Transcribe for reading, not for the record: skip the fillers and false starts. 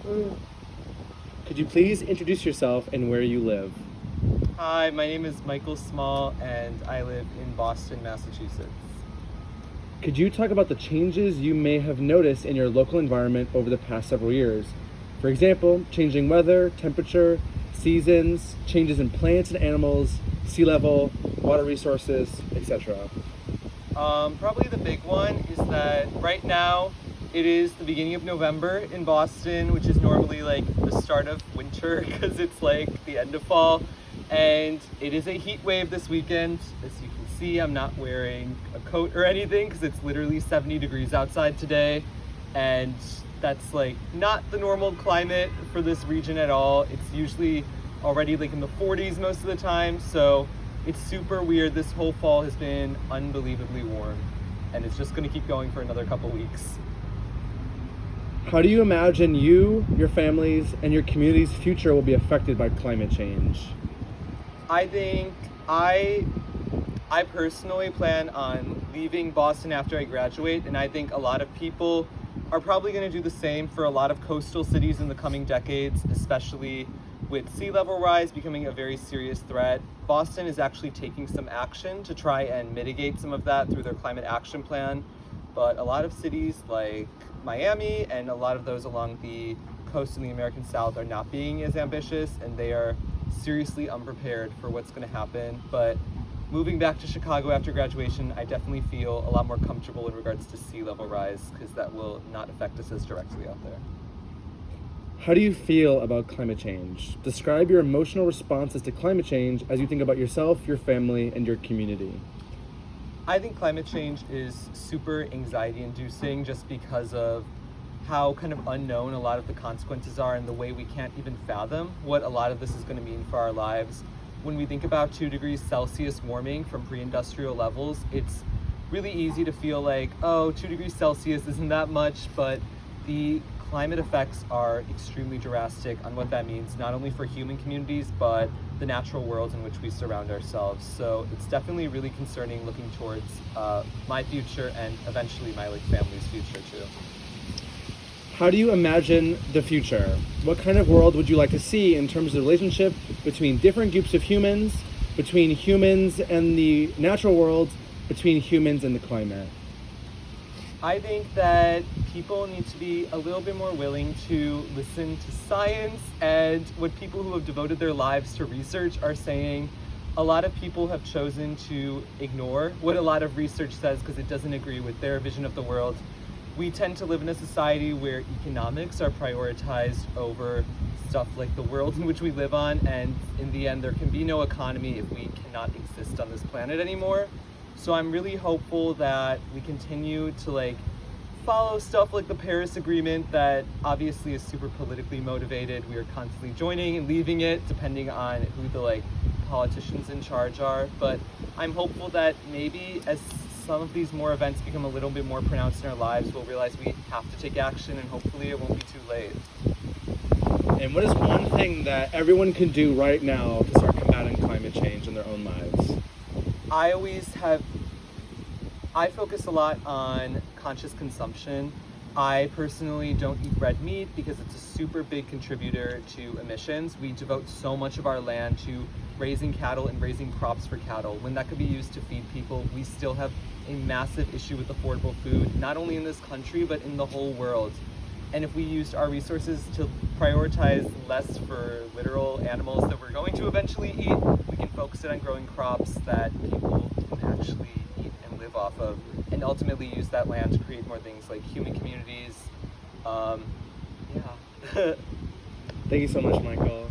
Could you please introduce yourself and where you live? Hi, my name is Michael Small, and I live in Boston, Massachusetts. Could you talk about the changes you may have noticed in your local environment over the past several years? For example, changing weather, temperature, seasons, changes in plants and animals, sea level, water resources, etc. Probably the big one is that right now it is the beginning of November in Boston, which is normally like the start of winter because it's like the end of fall. And it is a heat wave this weekend. As you can see, I'm not wearing a coat or anything because it's literally 70 degrees outside today. And that's like not the normal climate for this region at all. It's usually already like in the 40s most of the time. So it's super weird. This whole fall has been unbelievably warm, and it's just going to keep going for another couple weeks. How do you imagine you, your families, and your community's future will be affected by climate change? I think I personally plan on leaving Boston after I graduate, and I think a lot of people are probably going to do the same for a lot of coastal cities in the coming decades, especially with sea level rise becoming a very serious threat. Boston is actually taking some action to try and mitigate some of that through their climate action plan, but a lot of cities like Miami and a lot of those along the coast in the American South are not being as ambitious, and they are seriously unprepared for what's going to happen. But moving back to Chicago after graduation, I definitely feel a lot more comfortable in regards to sea level rise because that will not affect us as directly out there. How do you feel about climate change? Describe your emotional responses to climate change as you think about yourself, your family, and your community. I think climate change is super anxiety inducing just because of how kind of unknown a lot of the consequences are and the way we can't even fathom what a lot of this is going to mean for our lives. When we think about 2 degrees Celsius warming from pre-industrial levels, it's really easy to feel like, oh, 2 degrees Celsius isn't that much, but the climate effects are extremely drastic on what that means, not only for human communities, but the natural world in which we surround ourselves. So it's definitely really concerning looking towards my future and eventually my family's future too. How do you imagine the future? What kind of world would you like to see in terms of the relationship between different groups of humans, between humans and the natural world, between humans and the climate? I think that people need to be a little bit more willing to listen to science and what people who have devoted their lives to research are saying. A lot of people have chosen to ignore what a lot of research says because it doesn't agree with their vision of the world. We tend to live in a society where economics are prioritized over stuff like the world in which we live on, and in the end there can be no economy if we cannot exist on this planet anymore. So I'm really hopeful that we continue to follow stuff like the Paris Agreement that obviously is super politically motivated. We are constantly joining and leaving it depending on who the politicians in charge are. But I'm hopeful that maybe as some of these more events become a little bit more pronounced in our lives, we'll realize we have to take action, and hopefully it won't be too late. And what is one thing that everyone can do right now to start combating climate change in their own lives? I focus a lot on conscious consumption. I personally don't eat red meat because it's a super big contributor to emissions. We devote so much of our land to raising cattle and raising crops for cattle. When that could be used to feed people, we still have a massive issue with affordable food, not only in this country, but in the whole world. And if we used our resources to prioritize less for literal animals that we're going to eventually eat, we can focus it on growing crops that people can actually eat and live off of, and ultimately use that land to create more things like human communities. Thank you so much, Michael.